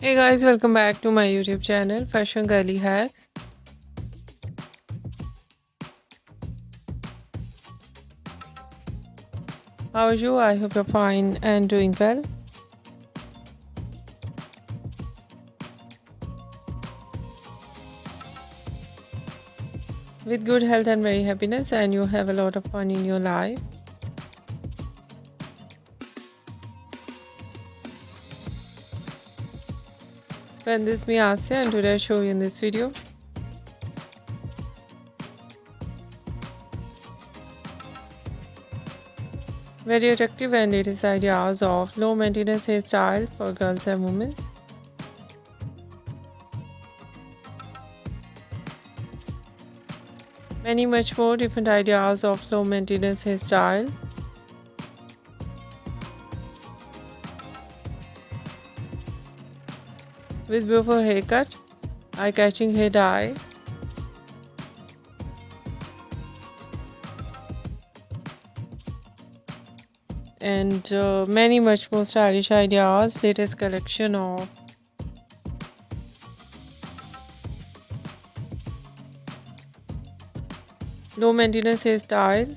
Hey guys, welcome back to my YouTube channel Fashion Girly Hacks. How are you? I hope you're fine and doing well. With good health and very happiness, and you have a lot of fun in your life. Friend, this is me Asya, and today I show you in this video very attractive and latest ideas of low maintenance hairstyle for girls and women. Many much more different ideas of low maintenance hairstyle. With beautiful haircut, eye-catching hair dye, and many much more stylish ideas. Latest collection of low maintenance hairstyle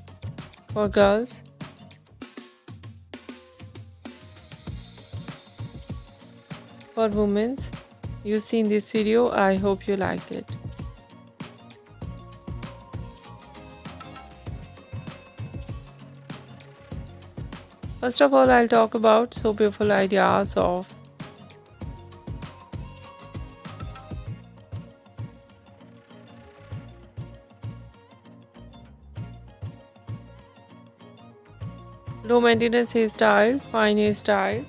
for girls. For women, you see in this video. I hope you like it. First of all, I'll talk about so beautiful ideas of low maintenance hairstyle, fine hairstyle.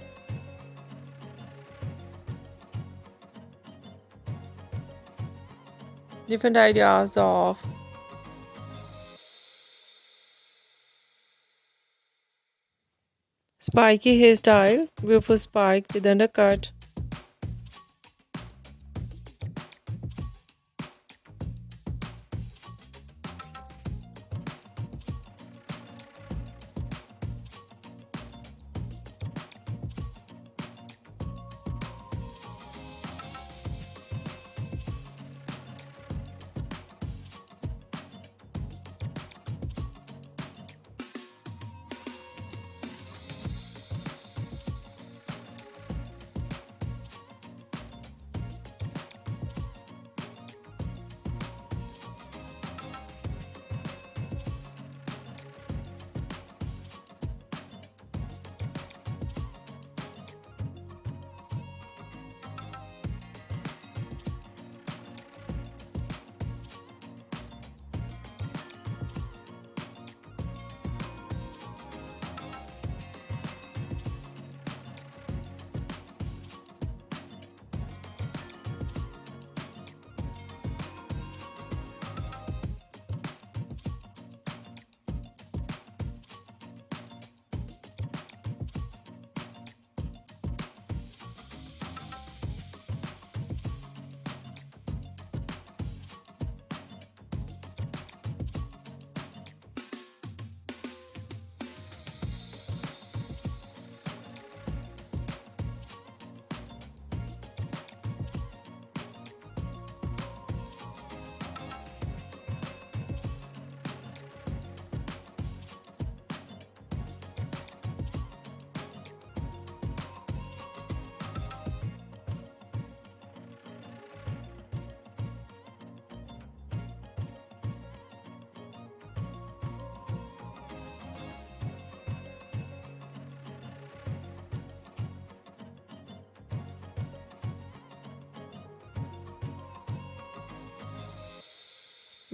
Different ideas of spiky hairstyle, beautiful spike with undercut.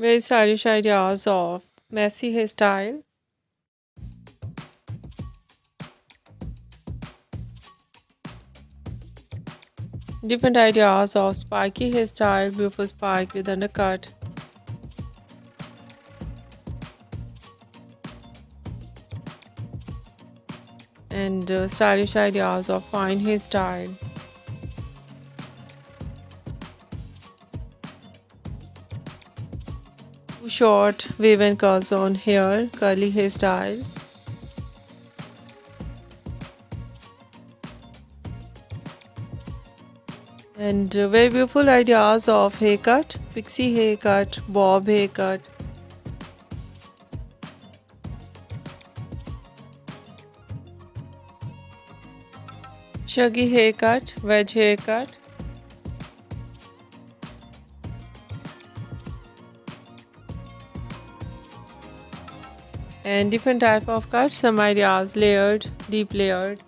Very stylish ideas of messy hairstyle. Different ideas of spiky hairstyle, beautiful spike with undercut. And stylish ideas of fine hairstyle. Too short wave and curls on hair, curly hairstyle. And very beautiful ideas of haircut, pixie haircut, bob haircut, shaggy haircut, wedge haircut, and different type of cuts, some ideas layered, deep layered,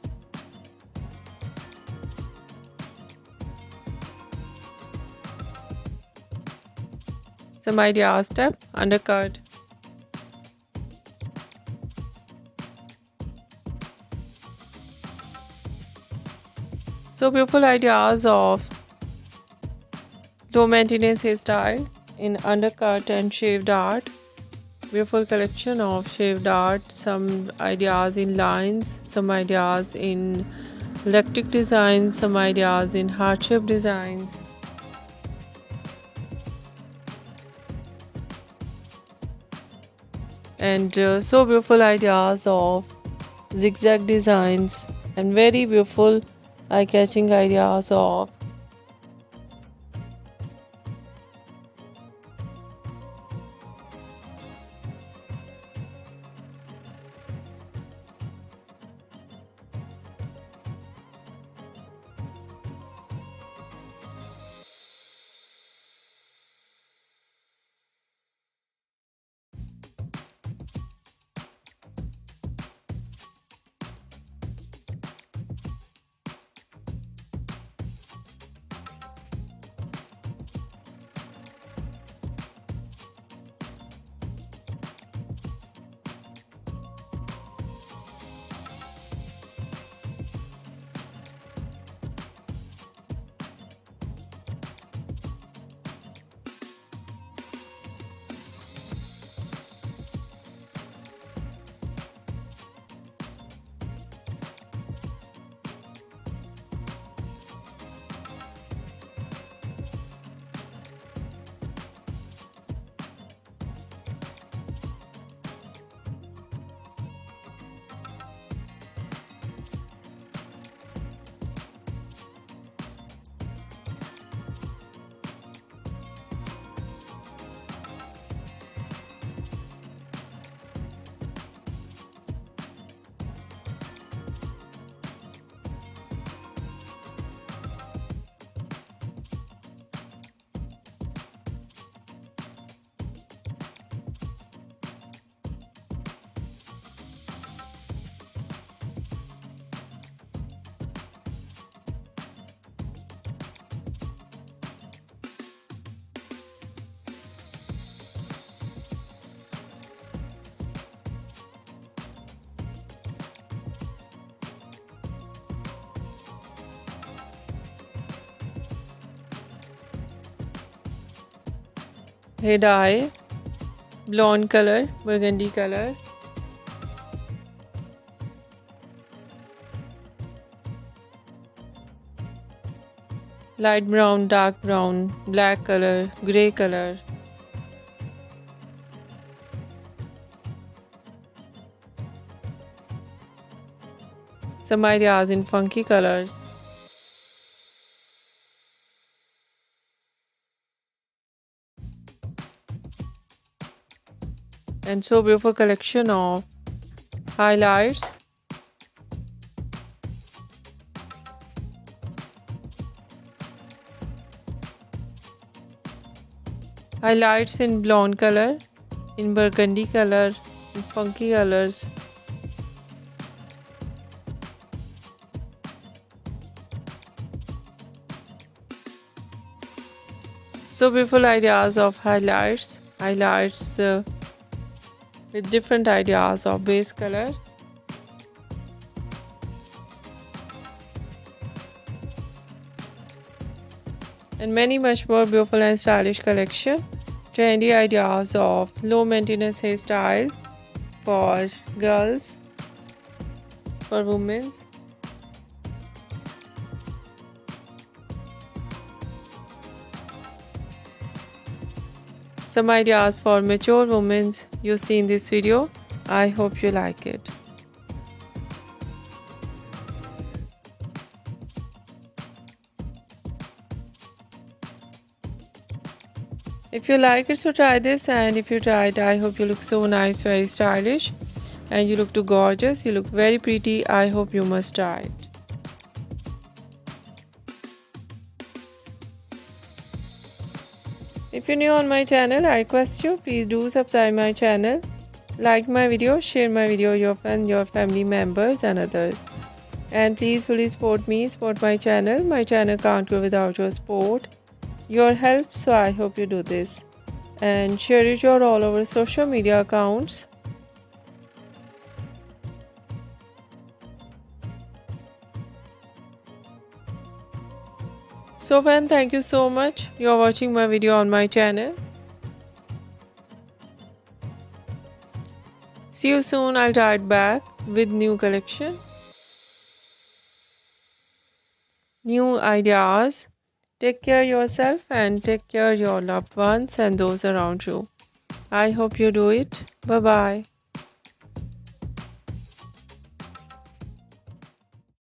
some ideas step, undercut, so beautiful ideas of low maintenance hairstyle in undercut and shaved art. Beautiful collection of shaved art, some ideas in lines, some ideas in electric designs, some ideas in heart shape designs. And so beautiful ideas of zigzag designs and very beautiful eye-catching ideas of hair dye, blonde color, burgundy color, light brown, dark brown, black color, grey color, some ideas in funky colors. And so beautiful collection of highlights, highlights in blonde color, in burgundy color, in funky colors. So beautiful ideas of highlights, with different ideas of base color. And many much more beautiful and stylish collection. Trendy ideas of low maintenance hairstyle for girls, for women. Some ideas for mature women you see in this video. I hope you like it. If you like it, so try this, and if you try it, I hope you look so nice, very stylish, and you look too gorgeous, you look very pretty. I hope you must try it. If you're new on my channel, I request you, please do subscribe my channel, like my video, share my video with your friends, your family members and others. And please fully support me, support my channel. My channel can't go without your support, your help, so I hope you do this. And share it your all over social media accounts. So friend, thank you so much. You're watching my video on my channel. See you soon. I'll try it back with new collection, new ideas. Take care yourself and take care your loved ones and those around you. I hope you do it. Bye bye.